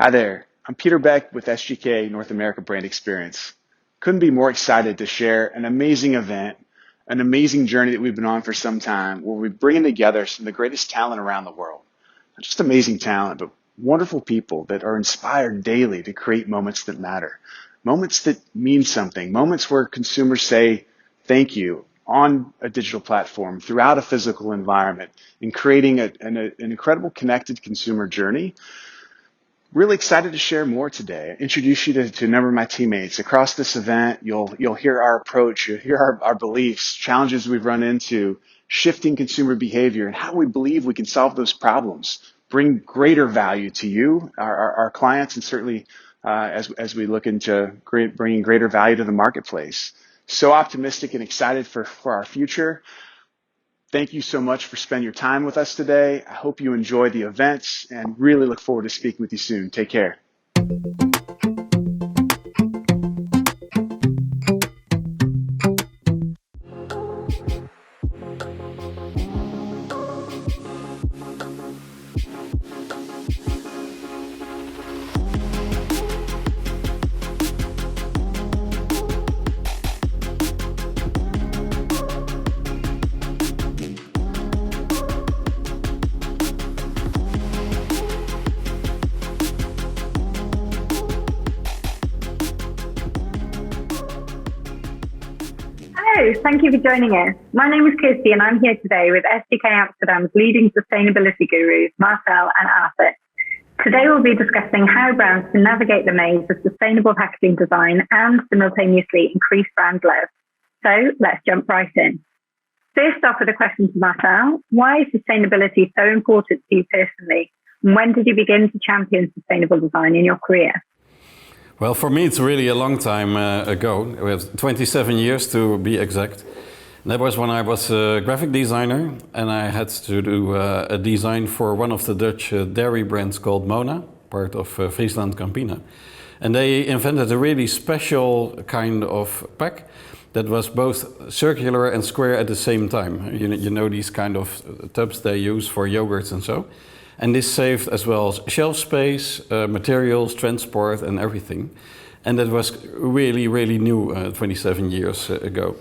Hi there, I'm Peter Beck with SGK North America Brand Experience. Couldn't be more excited to share an amazing event, an amazing journey that we've been on for some time where we're bringing together some of the greatest talent around the world. Not just amazing talent, but wonderful people that are inspired daily to create moments that matter, moments that mean something, moments where consumers say thank you on a digital platform throughout a physical environment and creating an incredible connected consumer journey. Really excited to share more today. Introduce you to a number of my teammates. Across this event, you'll hear our approach, you'll hear our beliefs, challenges we've run into, shifting consumer behavior, and how we believe we can solve those problems, bring greater value to you, our clients, and certainly as we look into bringing greater value to the marketplace. So optimistic and excited for our future. Thank you so much for spending your time with us today. I hope you enjoy the events and really look forward to speaking with you soon. Take care. Hello, thank you for joining us. My name is Kirsty and I'm here today with SDK Amsterdam's leading sustainability gurus, Marcel and Arthur. Today we'll be discussing how brands can navigate the maze of sustainable packaging design and simultaneously increase brand love. So let's jump right in. First off with a question to Marcel, why is sustainability so important to you personally? And when did you begin to champion sustainable design in your career? Well, for me, it's really a long time ago. It was 27 years to be exact. That was when I was a graphic designer and I had to do a design for one of the Dutch dairy brands called Mona, part of Friesland Campina. And they invented a really special kind of pack that was both circular and square at the same time. You know these kind of tubs they use for yogurts and so. And this saved as well as shelf space, materials, transport and everything. And that was really, really new 27 years ago.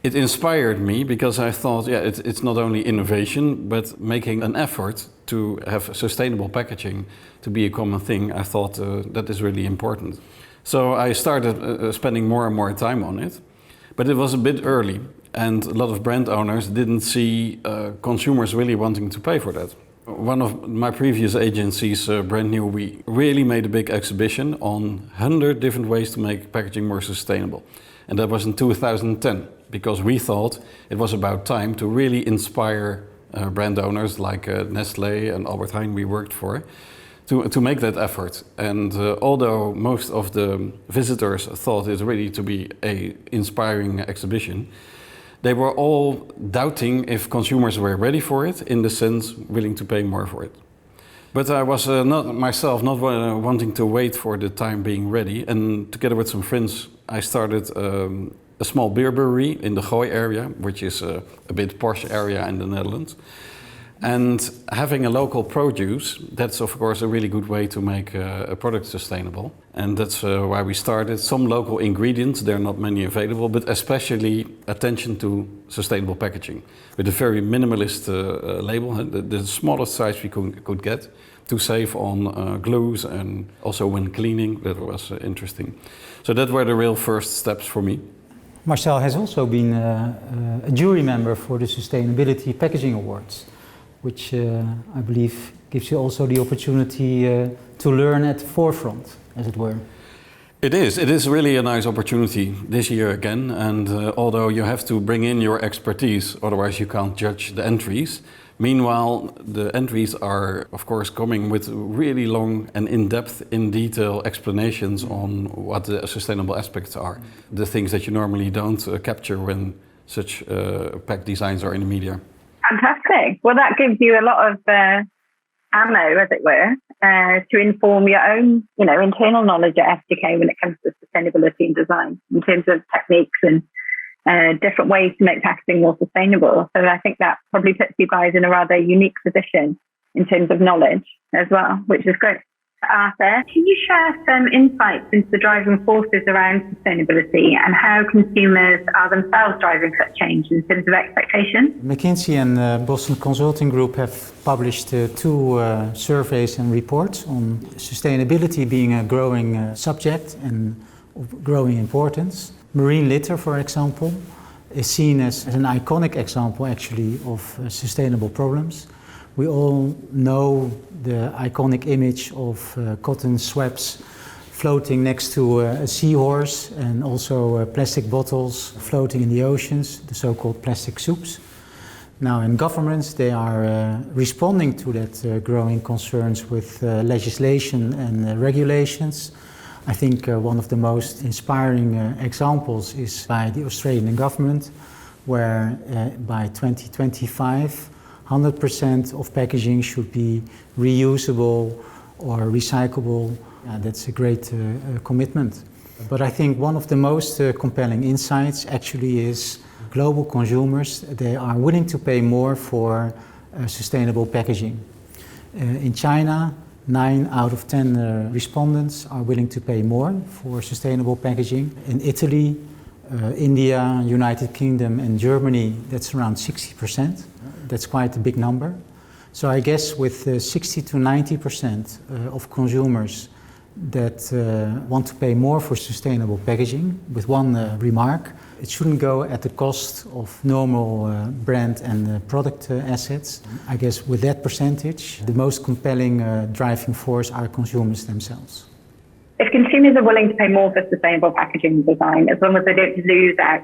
It inspired me because I thought, yeah, it's not only innovation, but making an effort to have sustainable packaging to be a common thing. I thought that is really important. So I started spending more and more time on it. But it was a bit early and a lot of brand owners didn't see consumers really wanting to pay for that. One of my previous agencies, Brand New, we really made a big exhibition on 100 different ways to make packaging more sustainable. And that was in 2010, because we thought it was about time to really inspire brand owners like Nestlé and Albert Heijn we worked for, to make that effort. And although most of the visitors thought it really to be an inspiring exhibition, they were all doubting if consumers were ready for it, in the sense willing to pay more for it. But I was not wanting to wait for the time being ready, and together with some friends I started a small beer brewery in the Gooi area, which is a bit posh area in the Netherlands. And having a local produce, that's of course a really good way to make a product sustainable. And that's why we started. Some local ingredients, there are not many available, but especially attention to sustainable packaging. With a very minimalist label, the smallest size we could get, to save on glues and also when cleaning, that was interesting. So that were the real first steps for me. Marcel has also been a jury member for the Sustainability Packaging Awards, which I believe gives you also the opportunity to learn at the forefront, as it were. It is really a nice opportunity this year again, and although you have to bring in your expertise, otherwise you can't judge the entries. Meanwhile, the entries are of course coming with really long and in-depth, in detail explanations on what the sustainable aspects are. The things that you normally don't capture when such pack designs are in the media. Fantastic. Well, that gives you a lot of ammo, as it were, to inform your own, internal knowledge at SDK when it comes to sustainability and design, in terms of techniques and different ways to make packaging more sustainable. So I think that probably puts you guys in a rather unique position in terms of knowledge as well, which is great. Arthur, can you share some insights into the driving forces around sustainability and how consumers are themselves driving such change in terms of expectations? McKinsey and Boston Consulting Group have published two surveys and reports on sustainability being a growing subject and of growing importance. Marine litter, for example, is seen as an iconic example actually of sustainable problems. We all know the iconic image of cotton swabs floating next to a seahorse, and also plastic bottles floating in the oceans, the so-called plastic soups. Now in governments they are responding to that growing concerns with legislation and regulations. I think one of the most inspiring examples is by the Australian government, where by 2025 100% of packaging should be reusable or recyclable. That's a great commitment. But I think one of the most compelling insights actually is global consumers. They are willing to pay more for sustainable packaging. In China, 9 out of 10 respondents are willing to pay more for sustainable packaging. In Italy, India, United Kingdom and Germany, that's around 60%. That's quite a big number. So I guess with 60 to 90% of consumers that want to pay more for sustainable packaging, with one remark, it shouldn't go at the cost of normal brand and product assets. I guess with that percentage, the most compelling driving force are consumers themselves. If consumers are willing to pay more for sustainable packaging design, as long as they don't lose out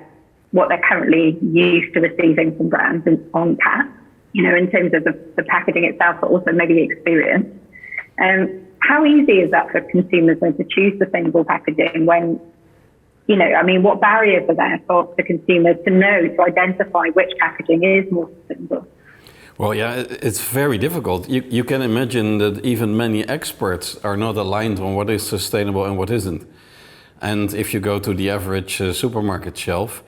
what they're currently used to receiving from brands on tap, in terms of the packaging itself, but also maybe the experience. How easy is that for consumers then to choose sustainable packaging when, what barriers are there for the consumers to identify which packaging is more sustainable? Well, yeah, it's very difficult. You can imagine that even many experts are not aligned on what is sustainable and what isn't. And if you go to the average supermarket shelf,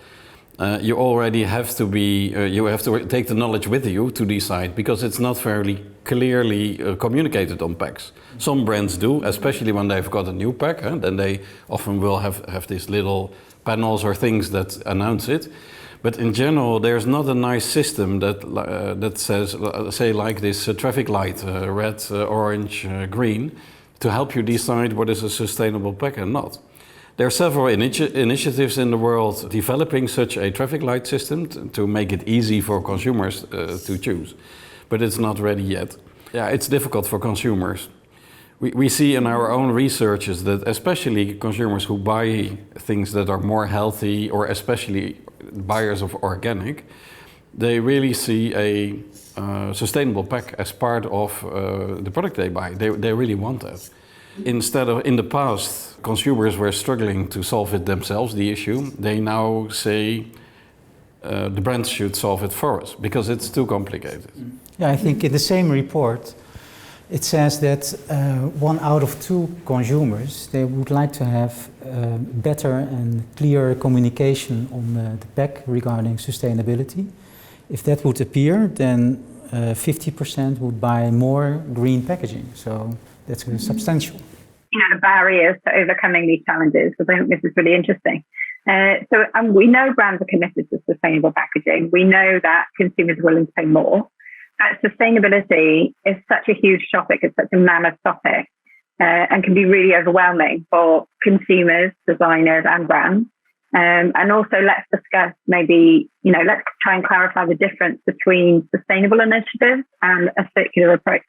you already have to you have to take the knowledge with you to decide, because it's not fairly clearly communicated on packs. Some brands do, especially when they've got a new pack, then they often will have these little panels or things that announce it. But in general, there's not a nice system that says, say like this traffic light, red, orange, green, to help you decide what is a sustainable pack and not. There are several initiatives in the world developing such a traffic light system to make it easy for consumers to choose. But it's not ready yet. Yeah, it's difficult for consumers. We see in our own researches that especially consumers who buy things that are more healthy, or especially buyers of organic, they really see a sustainable pack as part of the product they buy. They really want that. Instead of, in the past, consumers were struggling to solve it themselves, the issue. They now say the brands should solve it for us because it's too complicated. Yeah, I think in the same report, it says that 1 out of 2 consumers, they would like to have better and clearer communication on the pack regarding sustainability. If that would appear, then 50% would buy more green packaging. So that's substantial. The barriers to overcoming these challenges. So I think this is really interesting. We know brands are committed to sustainable packaging. We know that consumers are willing to pay more. Sustainability is such a huge topic, it's such a mammoth topic, and can be really overwhelming for consumers, designers and brands. And also let's discuss let's try and clarify the difference between sustainable initiatives and a circular approach.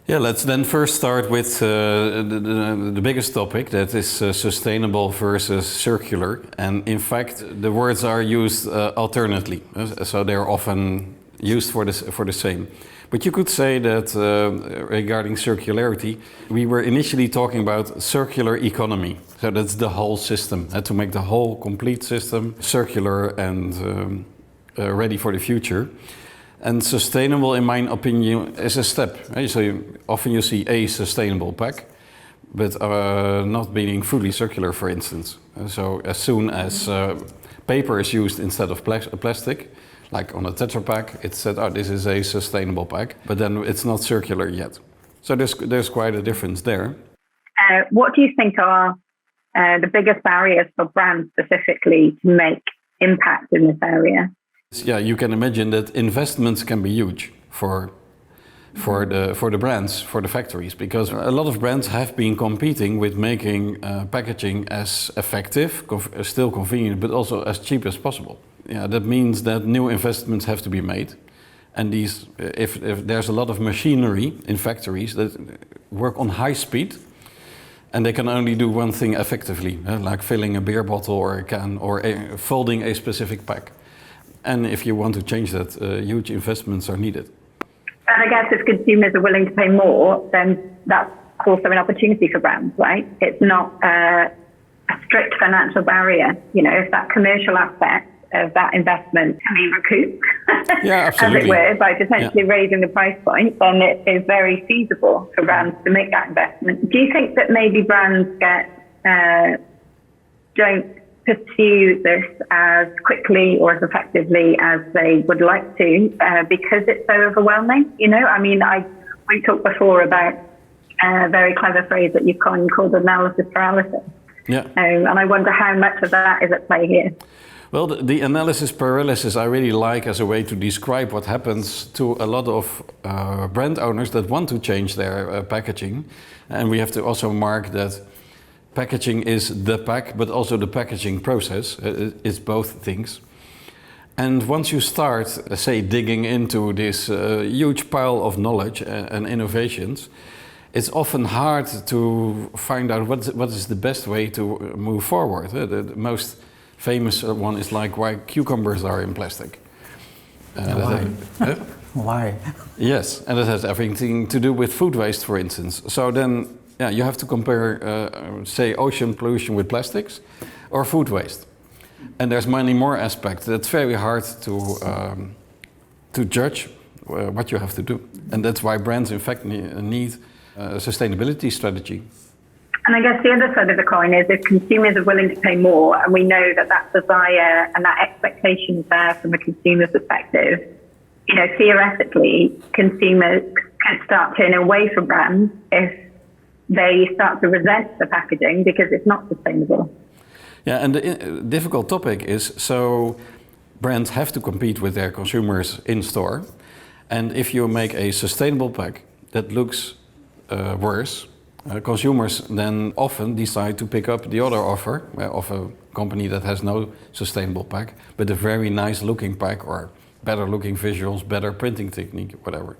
Yeah, let's then first start with the biggest topic, that is sustainable versus circular. And in fact, the words are used alternately, so they're often used for the same. But you could say that regarding circularity, we were initially talking about circular economy. So that's the whole system, to make the whole complete system circular and ready for the future. And sustainable, in my opinion, is a step. So often you see a sustainable pack, but not being fully circular, for instance. So as soon as paper is used instead of plastic, like on a Tetra Pak, it's said, oh, this is a sustainable pack, but then it's not circular yet. So there's quite a difference there. What do you think are the biggest barriers for brands specifically to make impact in this area? Yeah, you can imagine that investments can be huge for the brands, for the factories, because a lot of brands have been competing with making packaging as effective, still convenient, but also as cheap as possible. Yeah, that means that new investments have to be made, and these, if there's a lot of machinery in factories that work on high speed, and they can only do one thing effectively, like filling a beer bottle or a can, or folding a specific pack. And if you want to change that, huge investments are needed. And I guess if consumers are willing to pay more, then that's also an opportunity for brands, right? It's not a strict financial barrier. You know, if that commercial aspect of that investment can be recouped, yeah, as it were, by potentially raising the price point, then it is very feasible for brands to make that investment. Do you think that maybe brands don't pursue this as quickly or as effectively as they would like to because it's so overwhelming? You know, I mean, we talked before about a very clever phrase that you've coined called analysis paralysis. Yeah. And I wonder how much of that is at play here. Well, the analysis paralysis I really like as a way to describe what happens to a lot of brand owners that want to change their packaging. And we have to also mark that packaging is the pack, but also the packaging process. It's both things. And once you start, say, digging into this huge pile of knowledge and innovations, it's often hard to find out what is the best way to move forward. The most famous one is like why cucumbers are in plastic. Why? Why? Yes, and it has everything to do with food waste, for instance. So then, yeah, you have to compare, say, ocean pollution with plastics or food waste. And there's many more aspects. It's very hard to judge what you have to do. And that's why brands, in fact, need a sustainability strategy. And I guess the other side of the coin is if consumers are willing to pay more, and we know that that desire and that expectation is there from a consumer perspective, you know, theoretically, consumers could start turning away from brands if they start to resent the packaging because it's not sustainable. Yeah, and the difficult topic is, so brands have to compete with their consumers in store. And if you make a sustainable pack that looks worse, consumers then often decide to pick up the other offer of a company that has no sustainable pack, but a very nice looking pack or better looking visuals, better printing technique, whatever.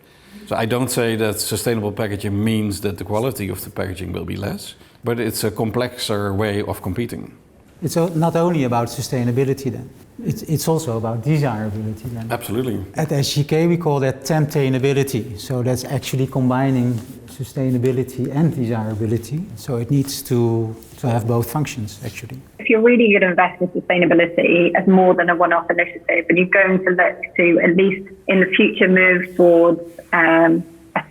So I don't say that sustainable packaging means that the quality of the packaging will be less, but it's a complexer way of competing. It's not only about sustainability then, it's also about desirability then. Absolutely. At SGK we call that temptainability, so that's actually combining sustainability and desirability, so it needs to have both functions actually. If you're really going to invest in sustainability as more than a one-off initiative, and you're going to look to at least in the future move towards a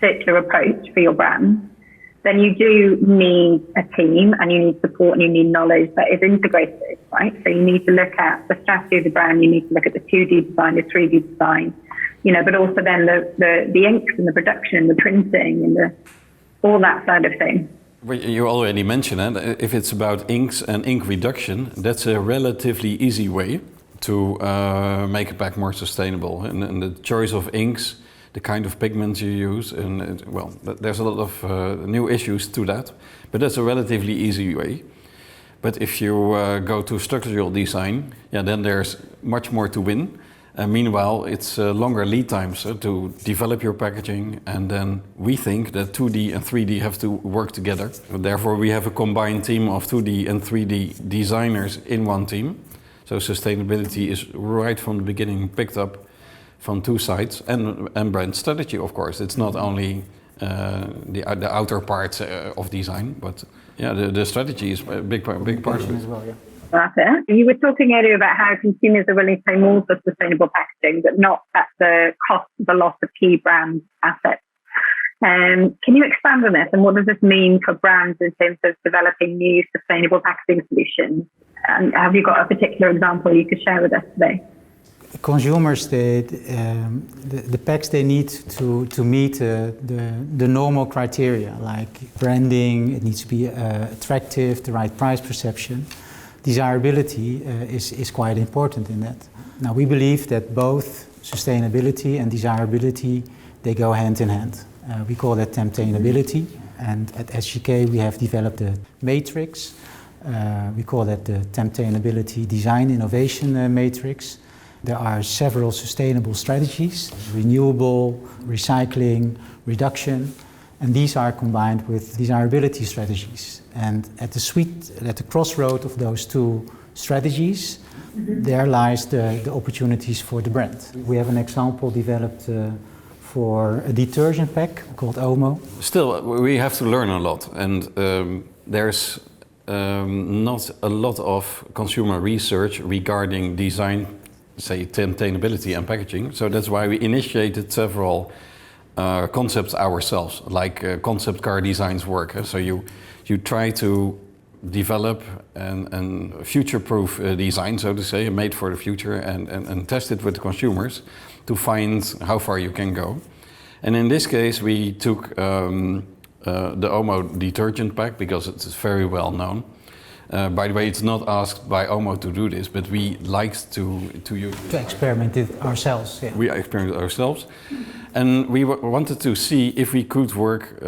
circular approach for your brand, then you do need a team and you need support and you need knowledge that is integrated, right? So you need to look at the strategy of the brand, you need to look at the 2D design, the 3D design, you know, but also then the inks and the production, the printing and all that side of things. Well, you already mentioned it. If it's about inks and ink reduction, that's a relatively easy way to make a pack more sustainable. And the choice of inks, the kind of pigments you use, and well, there's a lot of new issues to that, but that's a relatively easy way. But if you go to structural design, yeah, then there's much more to win. Meanwhile, it's longer lead times to develop your packaging, and then we think that 2D and 3D have to work together. Therefore, we have a combined team of 2D and 3D designers in one team. So sustainability is right from the beginning picked up from two sides, and brand strategy, of course. It's not only the outer parts of design, but yeah, the strategy is a big part of it. As well, yeah. Marcel, you were talking earlier about how consumers are willing to pay more for sustainable packaging, but not at the cost of the loss of key brand assets. Can you expand on this, and what does this mean for brands in terms of developing new sustainable packaging solutions? And have you got a particular example you could share with us today? consumers, the packs they need to meet the normal criteria, like branding, it needs to be attractive, the right price perception. Desirability is quite important in that. Now we believe that both sustainability and desirability, they go hand in hand. We call that temptainability, and at SGK we have developed a matrix. We call that the temptainability design innovation matrix. There are several sustainable strategies, renewable, recycling, reduction, and these are combined with desirability strategies. And at the crossroad of those two strategies, there lies the opportunities for the brand. We have an example developed for a detergent pack called Omo. Still, we have to learn a lot, and there's not a lot of consumer research regarding design, say temptainability and packaging. So that's why we initiated several concepts ourselves, like concept car designs work. So you try to develop and future-proof design, so to say, made for the future, and test it with consumers to find how far you can go. And in this case, we took the Omo detergent pack because it's very well known. By the way, it's not asked by Omo to do this, but we liked to use it. To experiment it ourselves. Yeah. We experimented ourselves, and we wanted to see if we could work,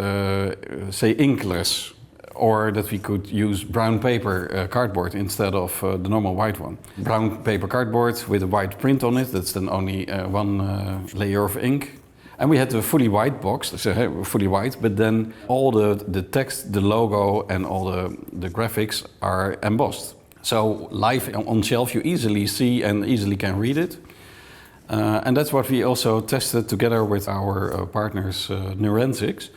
say, inkless, or that we could use brown paper cardboard instead of the normal white one. Brown paper cardboard with a white print on it, that's then only one layer of ink. And we had a fully white box, so fully white, but then all the text, the logo and all the graphics are embossed. So live on shelf you easily see and easily can read it. And that's what we also tested together with our partners Neurensics.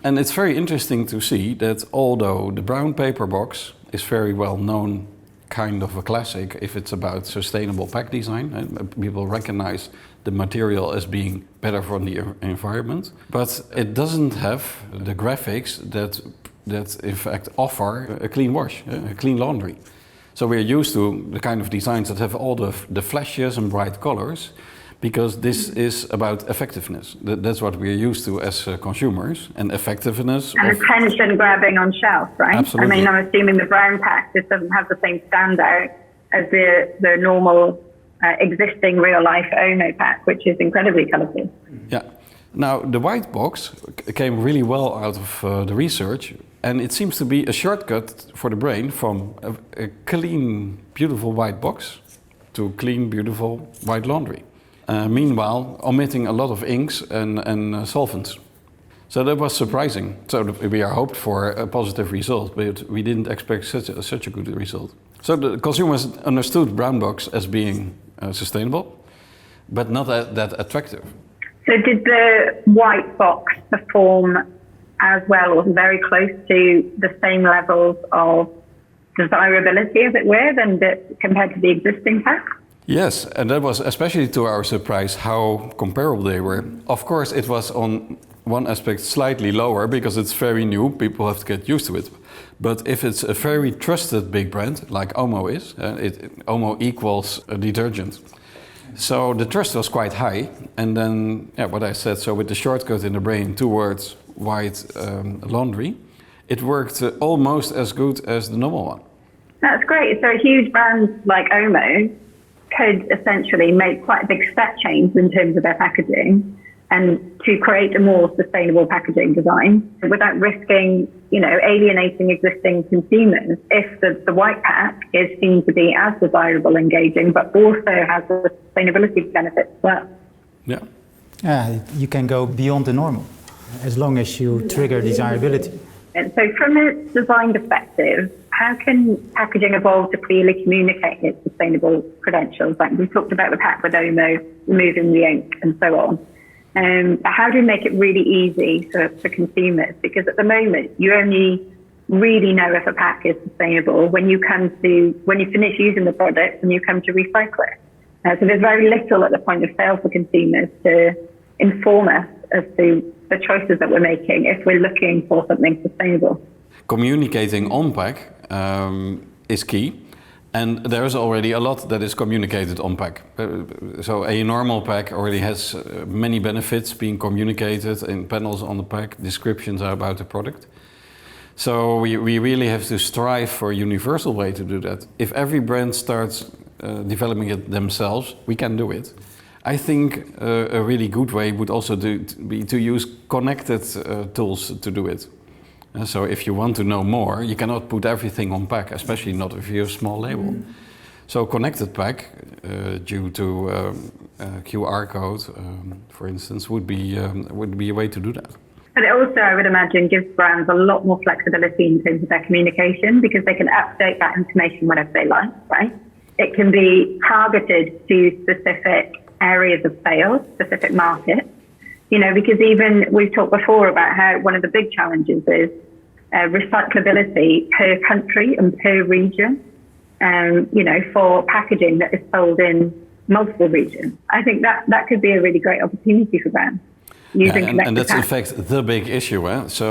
And it's very interesting to see that although the brown paper box is very well known, kind of a classic if it's about sustainable pack design, and people recognize the material as being better for the environment, but it doesn't have the graphics that in fact offer a clean wash, a clean laundry. So we're used to the kind of designs that have all the flashes and bright colors, because this is about effectiveness. That's what we're used to as consumers, and effectiveness. And attention grabbing on shelf, right? Absolutely. I mean, I'm assuming the brown pack just doesn't have the same standout as the normal existing real-life Omo pack, which is incredibly colourful. Yeah. Now, the white box came really well out of the research, and it seems to be a shortcut for the brain from a clean, beautiful white box to clean, beautiful white laundry. Meanwhile, omitting a lot of inks and solvents. So that was surprising. So we are hoped for a positive result, but we didn't expect such a good result. So the consumers understood brown box as being sustainable, but not that attractive. So did the white box perform as well, or very close to the same levels of desirability, as it were, compared to the existing pack? Yes, and that was especially to our surprise how comparable they were. Of course, it was on one aspect slightly lower because it's very new, people have to get used to it. But if it's a very trusted big brand, like Omo is, Omo equals a detergent. So the trust was quite high, and then, what I said, so with the shortcut in the brain towards white laundry, it worked almost as good as the normal one. That's great. So a huge brand like Omo could essentially make quite a big step change in terms of their packaging and to create a more sustainable packaging design without risking, alienating existing consumers if the white pack is seen to be as desirable, engaging, but also has the sustainability benefits as well. Yeah. You can go beyond the normal as long as you trigger desirability. And so from a design perspective, how can packaging evolve to clearly communicate its sustainable credentials? Like we talked about the pack with Omo, removing the ink and so on. How do we make it really easy for consumers? Because at the moment, you only really know if a pack is sustainable when you finish using the product and you come to recycle it. So there's very little at the point of sale for consumers to inform us as to the choices that we're making if we're looking for something sustainable. Communicating on pack is key, And there's already a lot that is communicated on pack. So a normal pack already has many benefits being communicated in panels on the pack, descriptions about the product. So we really have to strive for a universal way to do that. If every brand starts developing it themselves, we can do it. I think a really good way would also be to use connected tools to do it. So if you want to know more, you cannot put everything on pack, especially not if you're a small label. So connected pack, due to QR code, for instance, would be a way to do that. But it also, I would imagine, gives brands a lot more flexibility in terms of their communication because they can update that information whenever they like, right? It can be targeted to specific areas of sales, specific markets, because even we've talked before about how one of the big challenges is recyclability per country and per region, for packaging that is sold in multiple regions. I think that could be a really great opportunity for brands. And that's in fact the big issue. So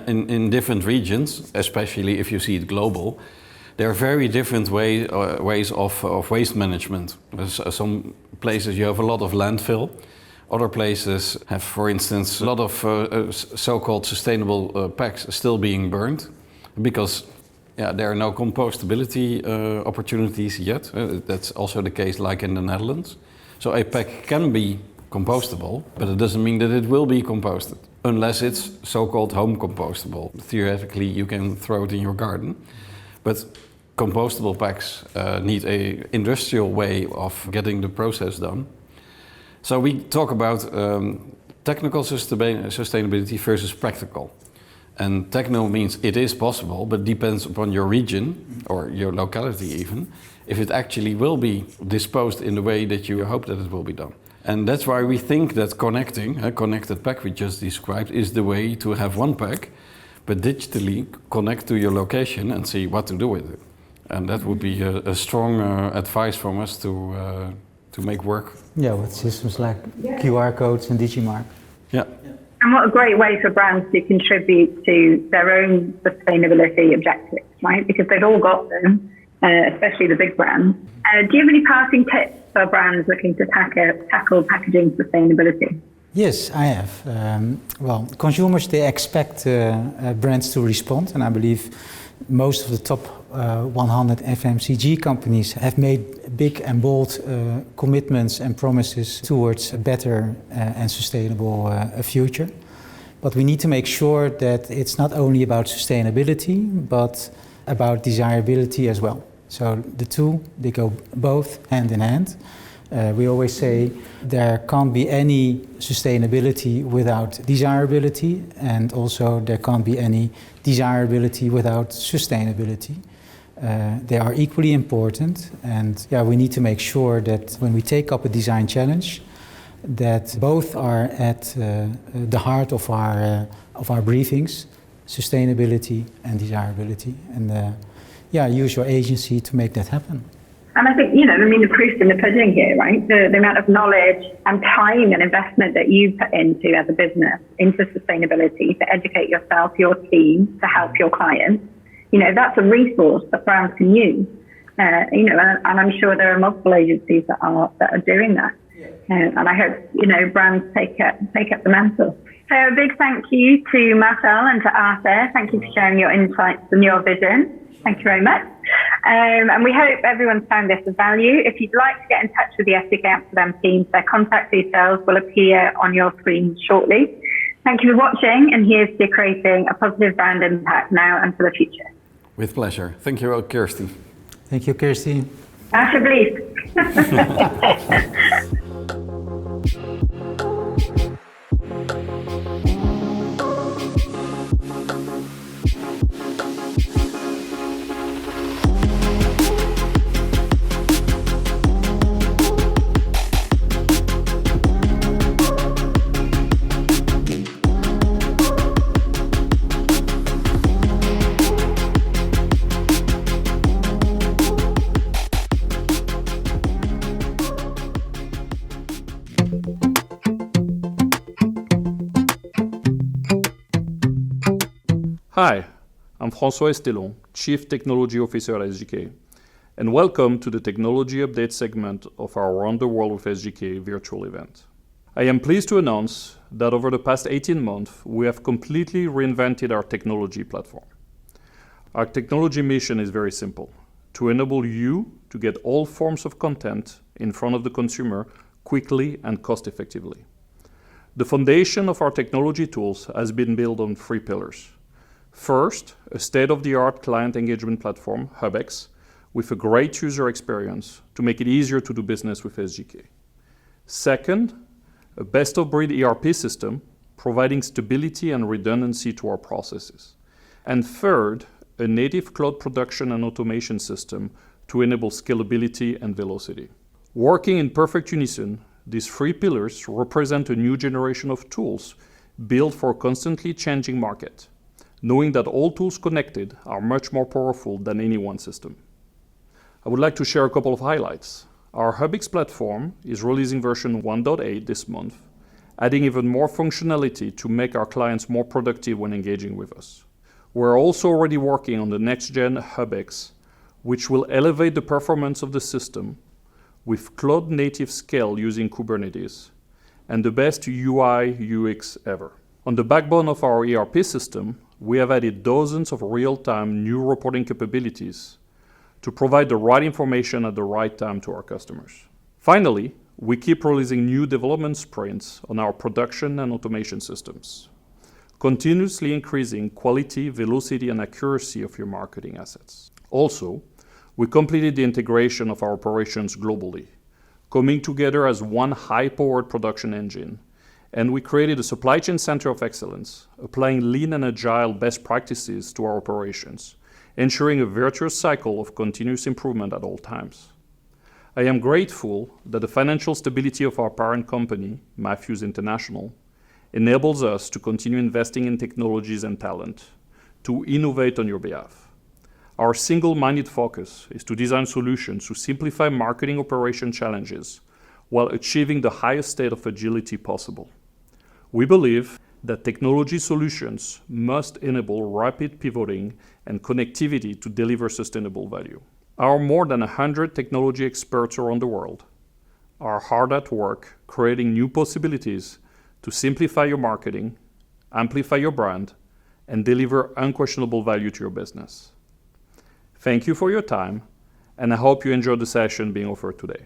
in different regions, especially if you see it global, there are very different ways of waste management. Some places you have a lot of landfill. Other places have, for instance, a lot of so-called sustainable packs still being burned because there are no compostability opportunities yet. That's also the case like in the Netherlands. So a pack can be compostable, but it doesn't mean that it will be composted unless it's so-called home compostable. Theoretically, you can throw it in your garden, but compostable packs need an industrial way of getting the process done. So we talk about technical sustainability versus practical. And techno means it is possible, but depends upon your region or your locality even, if it actually will be disposed in the way that you hope that it will be done. And that's why we think that connected pack we just described, is the way to have one pack, but digitally connect to your location and see what to do with it. And that would be a strong advice from us to make work. Yeah, with systems like QR codes and Digimark. Yeah. And what a great way for brands to contribute to their own sustainability objectives, right? Because they've all got them, especially the big brands. Do you have any passing tips for brands looking to tackle packaging sustainability? Yes, I have. Consumers, they expect brands to respond, and I believe most of the top 100 FMCG companies have made big and bold commitments and promises towards a better and sustainable future. But we need to make sure that it's not only about sustainability, but about desirability as well. So the two, they go both hand in hand. We always say there can't be any sustainability without desirability, and also there can't be any desirability without sustainability. They are equally important, and we need to make sure that when we take up a design challenge, that both are at the heart of our briefings, sustainability and desirability, and use your agency to make that happen. And I think, the proof's in the pudding here, right? The amount of knowledge and time and investment that you put into as a business, into sustainability, to educate yourself, your team, to help your clients, that's a resource that brands can use. And I'm sure there are multiple agencies that are doing that. And I hope, brands take up the mantle. So a big thank you to Marcel and to Arthur. Thank you for sharing your insights and your vision. Thank you very much. And we hope everyone's found this of value. If you'd like to get in touch with the SDK Amsterdam team, their contact details will appear on your screen shortly. Thank you for watching, and here's to creating a positive brand impact now and for the future. With pleasure. Thank you, Kirsty. Thank you, Kirsty. Alsjeblieft. Hi, I'm François Estelon, Chief Technology Officer at SGK. and welcome to the Technology Update segment of our Around the World with SGK virtual event. I am pleased to announce that over the past 18 months, we have completely reinvented our technology platform. Our technology mission is very simple: to enable you to get all forms of content in front of the consumer quickly and cost-effectively. The foundation of our technology tools has been built on 3 pillars. First, a state-of-the-art client engagement platform, HubX, with a great user experience to make it easier to do business with SGK. Second, a best-of-breed ERP system providing stability and redundancy to our processes. And third, a native cloud production and automation system to enable scalability and velocity. Working in perfect unison, these 3 pillars represent a new generation of tools built for a constantly changing market, knowing that all tools connected are much more powerful than any one system. I would like to share a couple of highlights. Our HubX platform is releasing version 1.8 this month, adding even more functionality to make our clients more productive when engaging with us. We're also already working on the next-gen HubX, which will elevate the performance of the system with cloud-native scale using Kubernetes and the best UI UX ever. On the backbone of our ERP system, we have added dozens of real-time new reporting capabilities to provide the right information at the right time to our customers. Finally, we keep releasing new development sprints on our production and automation systems, continuously increasing quality, velocity, and accuracy of your marketing assets. Also, we completed the integration of our operations globally, coming together as one high-powered production engine, and we created a supply chain center of excellence, applying lean and agile best practices to our operations, ensuring a virtuous cycle of continuous improvement at all times. I am grateful that the financial stability of our parent company, Matthews International, enables us to continue investing in technologies and talent to innovate on your behalf. Our single-minded focus is to design solutions to simplify marketing operation challenges while achieving the highest state of agility possible. We believe that technology solutions must enable rapid pivoting and connectivity to deliver sustainable value. Our more than 100 technology experts around the world are hard at work creating new possibilities to simplify your marketing, amplify your brand, and deliver unquestionable value to your business. Thank you for your time, and I hope you enjoyed the session being offered today.